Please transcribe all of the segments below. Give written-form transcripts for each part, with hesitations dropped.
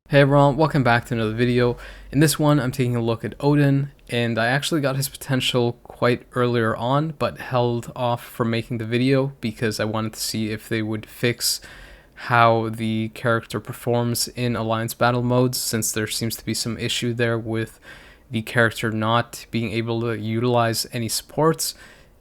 Hey everyone, welcome back to another video. In this one, I'm taking a look at Odin, and I actually got his potential quite earlier on, but held off from making the video because I wanted to see if they would fix how the character performs in alliance battle modes, since there seems to be some issue there with the character not being able to utilize any supports.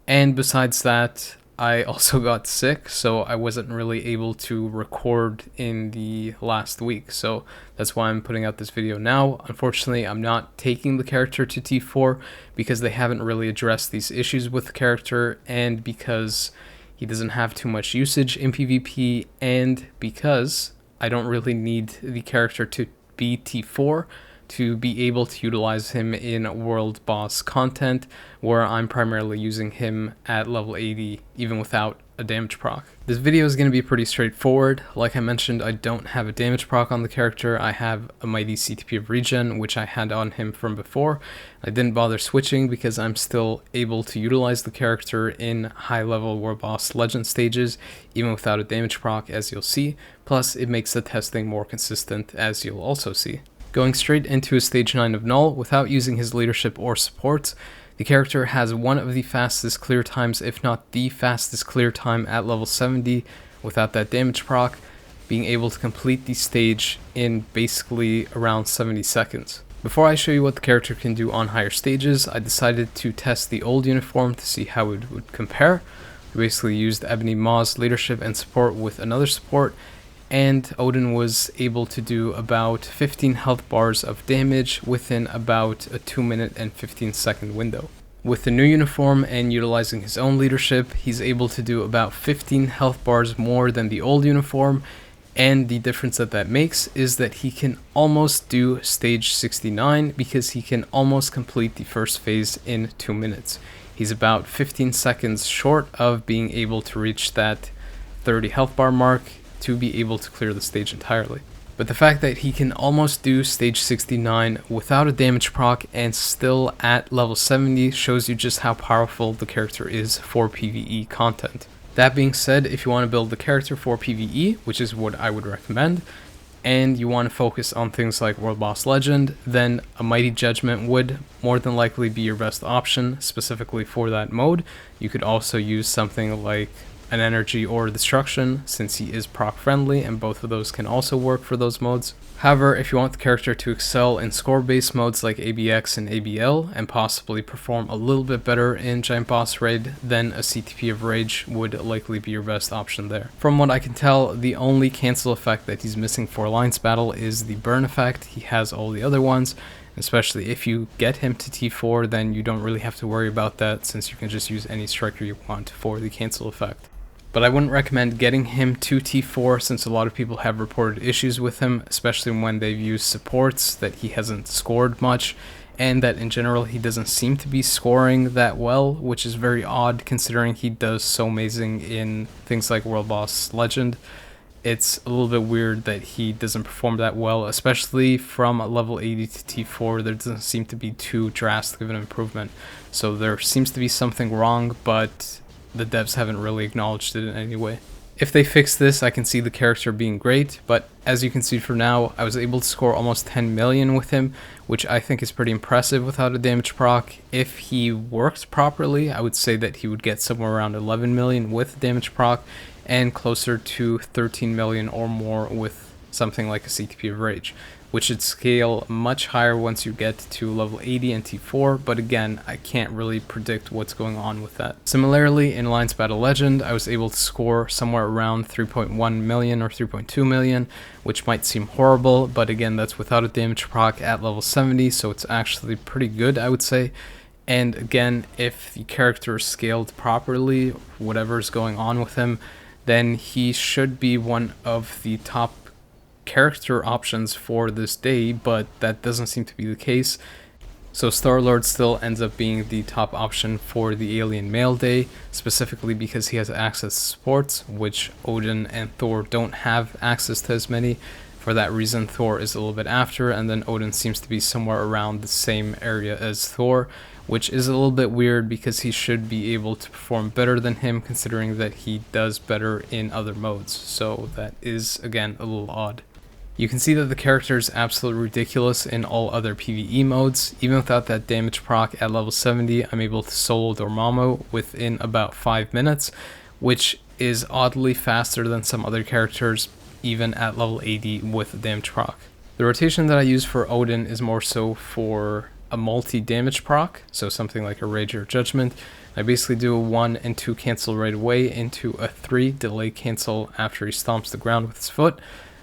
And besides that, I also got sick, so I wasn't really able to record in the last week, so that's why I'm putting out this video now. Unfortunately, I'm not taking the character to T4 because they haven't really addressed these issues with the character, and because he doesn't have too much usage in PvP, and because I don't really need the character to be T4 to be able to utilize him in world boss content, where I'm primarily using him at level 80 even without a damage proc. This video is going to be pretty straightforward. Like I mentioned, I don't have a damage proc on the character. I have a mighty CTP of regen, which I had on him from before. I didn't bother switching because I'm still able to utilize the character in high level world boss legend stages even without a damage proc, as you'll see. Plus it makes the testing more consistent, as you'll also see. Going straight into a stage 9 of Knull without using his leadership or supports, the character has one of the fastest clear times, if not the fastest clear time at level 70 without that damage proc, being able to complete the stage in basically around 70 seconds. Before I show you what the character can do on higher stages, I decided to test the old uniform to see how it would compare. I basically used Ebony Maw's leadership and support with another support, and Odin was able to do about 15 health bars of damage within about a 2-minute and 15-second window. With the new uniform and utilizing his own leadership, he's able to do about 15 health bars more than the old uniform, and the difference that makes is that he can almost do stage 69 because he can almost complete the first phase in 2 minutes. He's about 15 seconds short of being able to reach that 30 health bar mark to be able to clear the stage entirely. But the fact that he can almost do stage 69 without a damage proc and still at level 70 shows you just how powerful the character is for PvE content. That being said, if you want to build the character for PvE, which is what I would recommend, and you want to focus on things like World Boss Legend, then a Mighty Judgment would more than likely be your best option specifically for that mode. You could also use something like an energy or destruction, since he is proc friendly, and both of those can also work for those modes. However, if you want the character to excel in score based modes like ABX and ABL, and possibly perform a little bit better in Giant Boss Raid, then a CTP of Rage would likely be your best option there. From what I can tell, the only cancel effect that he's missing for Alliance Battle is the burn effect. He has all the other ones, especially if you get him to T4, then you don't really have to worry about that, since you can just use any striker you want for the cancel effect. But I wouldn't recommend getting him to T4, since a lot of people have reported issues with him, especially when they've used supports, that he hasn't scored much, and that in general he doesn't seem to be scoring that well, which is very odd considering he does so amazing in things like World Boss Legend. It's a little bit weird that he doesn't perform that well, especially from level 80 to T4. There doesn't seem to be too drastic of an improvement, so there seems to be something wrong, but the devs haven't really acknowledged it in any way. If they fix this, I can see the character being great, but as you can see for now, I was able to score almost 10 million with him, which I think is pretty impressive without a damage proc. If he worked properly, I would say that he would get somewhere around 11 million with damage proc, and closer to 13 million or more with something like a CTP of Rage, which should scale much higher once you get to level 80 and T4, but again, I can't really predict what's going on with that. Similarly, in Alliance Battle Legend, I was able to score somewhere around 3.1 million or 3.2 million, which might seem horrible, but again, that's without a damage proc at level 70, so it's actually pretty good, I would say. And again, if the character is scaled properly, whatever's going on with him, then he should be one of the top character options for this day, but that doesn't seem to be the case. So Star-Lord still ends up being the top option for the Alien Male Day, specifically because he has access to supports, which Odin and Thor don't have access to as many. For that reason, Thor is a little bit after, and then Odin seems to be somewhere around the same area as Thor, which is a little bit weird because he should be able to perform better than him, considering that he does better in other modes. So that is, again, a little odd. You can see that the character is absolutely ridiculous in all other PvE modes. Even without that damage proc at level 70, I'm able to solo Dormammu within about 5 minutes, which is oddly faster than some other characters, even at level 80 with a damage proc. The rotation that I use for Odin is more so for a multi-damage proc, so something like a Rage or Judgment. I basically do a 1 and 2 cancel right away into a 3 delay cancel after he stomps the ground with his foot.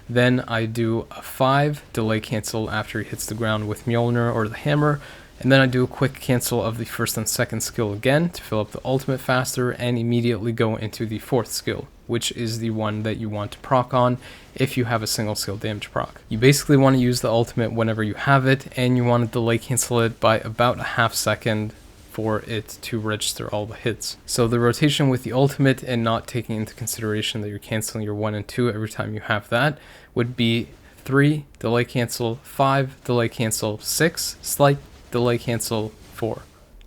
Then I do a 5 delay cancel after he hits the ground with Mjolnir or the hammer, and then I do a quick cancel of the first and second skill again to fill up the ultimate faster and immediately go into the fourth skill, which is the one that you want to proc on if you have a single skill damage proc. You basically want to use the ultimate whenever you have it, and you want to delay cancel it by about a half second for it to register all the hits. So the rotation with the ultimate and not taking into consideration that you're canceling your 1 and 2 every time you have that would be 3 delay cancel, 5 delay cancel, 6 slight delay cancel, 4.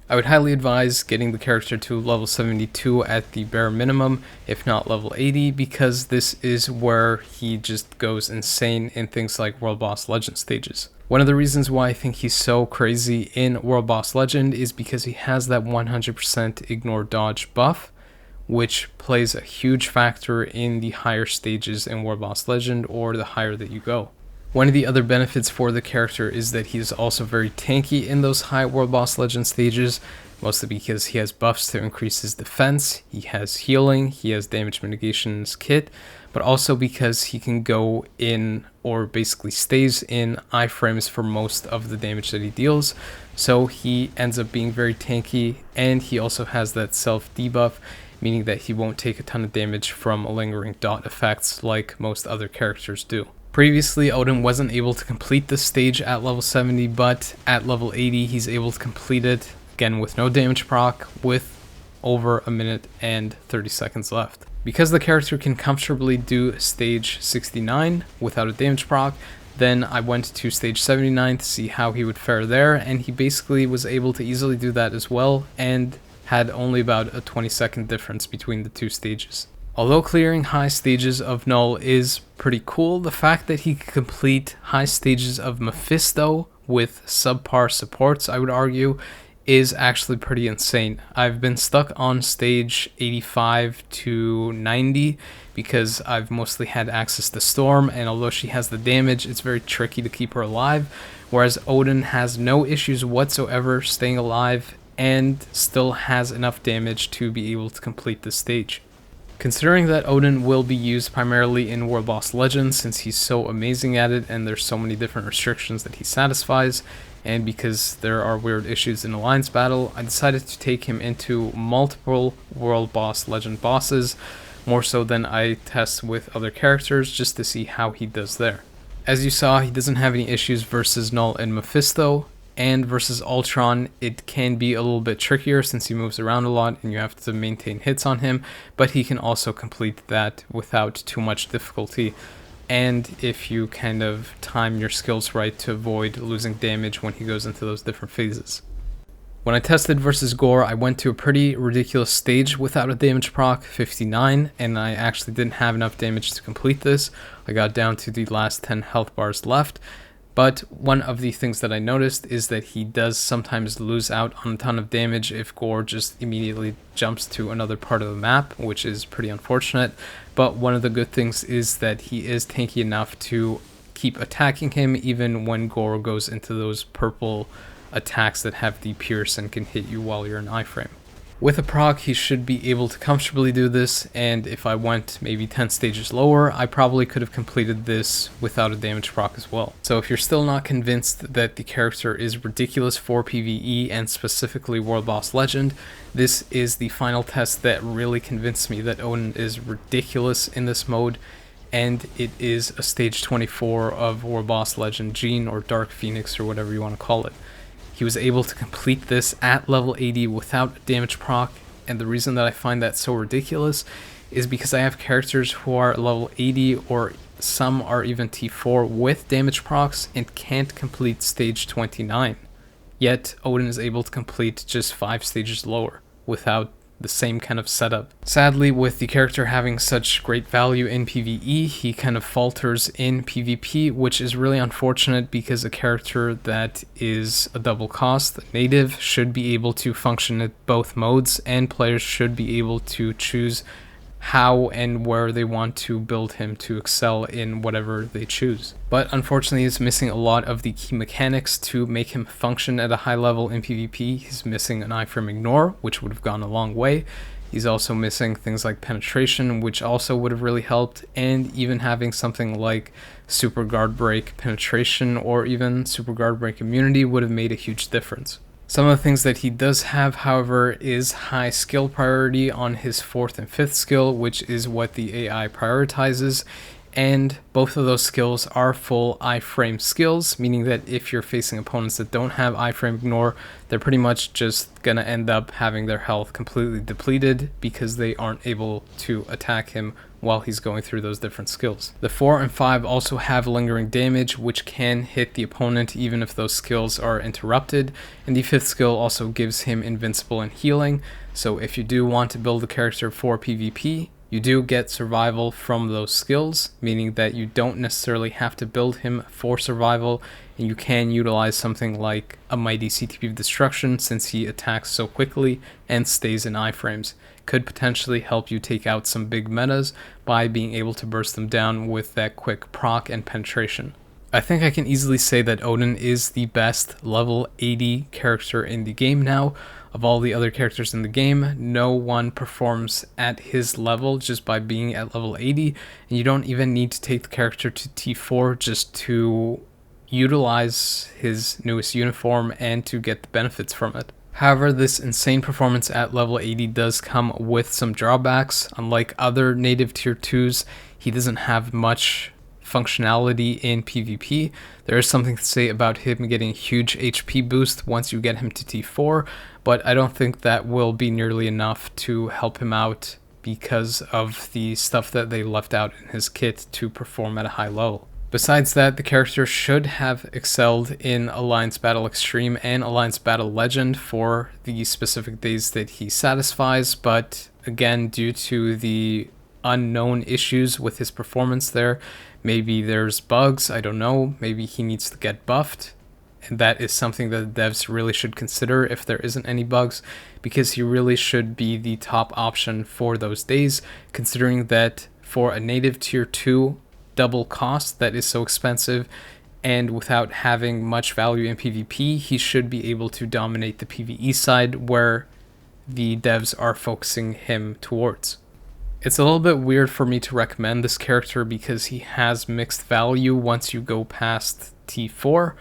I would highly advise getting the character to level 72 at the bare minimum, if not level 80, because this is where he just goes insane in things like World Boss Legend stages. One of the reasons why I think he's so crazy in World Boss Legend is because he has that 100% ignore dodge buff, which plays a huge factor in the higher stages in World Boss Legend, or the higher that you go. One of the other benefits for the character is that he is also very tanky in those high World Boss Legend stages, mostly because he has buffs to increase his defense, he has healing, he has damage mitigation in his kit, but also because he can go in, or basically stays in, iframes for most of the damage that he deals, so he ends up being very tanky, and he also has that self debuff, meaning that he won't take a ton of damage from lingering dot effects like most other characters do. Previously, Odin wasn't able to complete this stage at level 70, but at level 80 he's able to complete it, again with no damage proc, with over a minute and 30 seconds left. Because the character can comfortably do stage 69 without a damage proc, then I went to stage 79 to see how he would fare there, and he basically was able to easily do that as well, and had only about a 20-second difference between the two stages. Although clearing high stages of Knull is pretty cool, the fact that he can complete high stages of Mephisto with subpar supports, I would argue, is actually pretty insane. I've been stuck on stage 85 to 90 because I've mostly had access to Storm, and although she has the damage, it's very tricky to keep her alive, whereas Odin has no issues whatsoever staying alive and still has enough damage to be able to complete this stage. Considering that Odin will be used primarily in World Boss Legends since he's so amazing at it and there's so many different restrictions that he satisfies, and because there are weird issues in Alliance Battle, I decided to take him into multiple World Boss Legend bosses, more so than I test with other characters, just to see how he does there. As you saw, he doesn't have any issues versus Knull and Mephisto, and versus Ultron it can be a little bit trickier since he moves around a lot and you have to maintain hits on him, but he can also complete that without too much difficulty, and if you kind of time your skills right to avoid losing damage when he goes into those different phases. When I tested versus Gore, I went to a pretty ridiculous stage without a damage proc, 59, and I actually didn't have enough damage to complete this. I got down to the last 10 health bars left. But one of the things that I noticed is that he does sometimes lose out on a ton of damage if Gore just immediately jumps to another part of the map, which is pretty unfortunate. But one of the good things is that he is tanky enough to keep attacking him even when Gore goes into those purple attacks that have the pierce and can hit you while you're in iframe. With a proc, he should be able to comfortably do this, and if I went maybe 10 stages lower, I probably could have completed this without a damage proc as well. So if you're still not convinced that the character is ridiculous for PvE and specifically World Boss Legend, this is the final test that really convinced me that Odin is ridiculous in this mode, and it is a stage 24 of World Boss Legend Jean, or Dark Phoenix, or whatever you want to call it. He was able to complete this at level 80 without damage proc, and the reason that I find that so ridiculous is because I have characters who are level 80 or some are even T4 with damage procs and can't complete stage 29. Yet Odin is able to complete just 5 stages lower without the same kind of setup. Sadly, with the character having such great value in PvE, he kind of falters in PvP, which is really unfortunate because a character that is a double cost, native, should be able to function at both modes, and players should be able to choose how and where they want to build him to excel in whatever they choose. But unfortunately, he's missing a lot of the key mechanics to make him function at a high level in PvP. He's missing an iframe ignore, which would have gone a long way. He's also missing things like penetration, which also would have really helped, and even having something like super guard break penetration or even super guard break immunity would have made a huge difference. Some of the things that he does have, however, is high skill priority on his 4th and 5th skill, which is what the AI prioritizes, and both of those skills are full iframe skills, meaning that if you're facing opponents that don't have iframe ignore, they're pretty much just gonna end up having their health completely depleted because they aren't able to attack him while he's going through those different skills. The 4 and 5 also have lingering damage, which can hit the opponent even if those skills are interrupted, and the 5th skill also gives him invincible and healing, so if you do want to build a character for PvP, you do get survival from those skills, meaning that you don't necessarily have to build him for survival, and you can utilize something like a mighty CTP of destruction since he attacks so quickly and stays in iframes. Could potentially help you take out some big metas by being able to burst them down with that quick proc and penetration. I think I can easily say that Odin is the best level 80 character in the game now. Of all the other characters in the game, no one performs at his level just by being at level 80, and you don't even need to take the character to T4 just to utilize his newest uniform and to get the benefits from it. However, this insane performance at level 80 does come with some drawbacks. Unlike other native tier 2s, he doesn't have much functionality in PvP. There is something to say about him getting a huge HP boost once you get him to T4, but I don't think that will be nearly enough to help him out because of the stuff that they left out in his kit to perform at a high level. Besides that, the character should have excelled in Alliance Battle Extreme and Alliance Battle Legend for the specific days that he satisfies, but again, due to the unknown issues with his performance there, maybe there's bugs, I don't know, maybe he needs to get buffed, and that is something that devs really should consider if there isn't any bugs, because he really should be the top option for those days, considering that for a native tier 2 double cost that is so expensive, and without having much value in PvP, he should be able to dominate the PvE side where the devs are focusing him towards. It's a little bit weird for me to recommend this character because he has mixed value once you go past T4.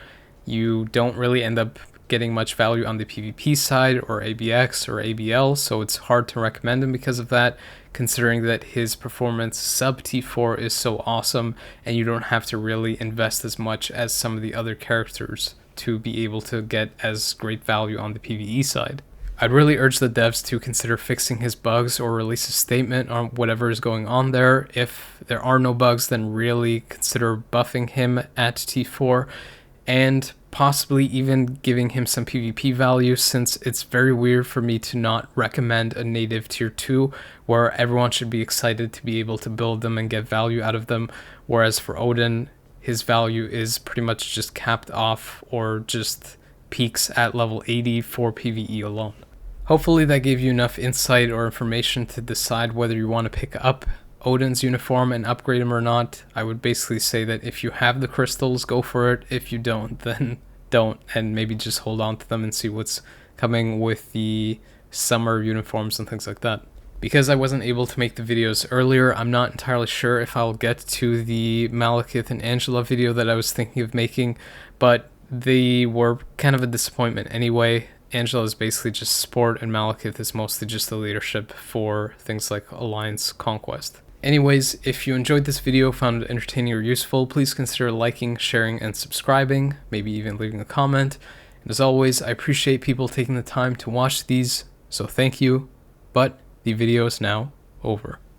You don't really end up getting much value on the PvP side or ABX or ABL, so it's hard to recommend him because of that, considering that his performance sub T4 is so awesome and you don't have to really invest as much as some of the other characters to be able to get as great value on the PvE side. I'd really urge the devs to consider fixing his bugs or release a statement on whatever is going on there. If there are no bugs, then really consider buffing him at T4 and possibly even giving him some PvP value, since it's very weird for me to not recommend a native tier 2 where everyone should be excited to be able to build them and get value out of them, whereas for Odin, his value is pretty much just capped off or just peaks at level 80 for PvE alone. Hopefully that gave you enough insight or information to decide whether you want to pick up Odin's uniform and upgrade him or not. I would basically say that if you have the crystals, go for it. If you don't, then don't, and maybe just hold on to them and see what's coming with the summer uniforms and things like that. Because I wasn't able to make the videos earlier, I'm not entirely sure if I'll get to the Malekith and Angela video that I was thinking of making, but they were kind of a disappointment anyway. Angela is basically just support, and Malekith is mostly just the leadership for things like Alliance Conquest. Anyways, if you enjoyed this video, found it entertaining or useful, please consider liking, sharing, and subscribing, maybe even leaving a comment. And as always, I appreciate people taking the time to watch these, so thank you, but the video is now over.